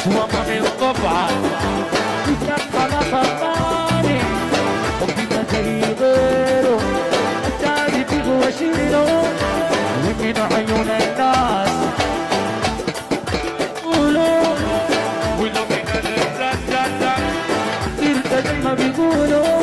وما من طبعه كان خلاص الثاني وفينا زي غيره الثالث هو شيله ومن عيون الناس قولوا ولو من الرجال صرت زي ما بيقولوا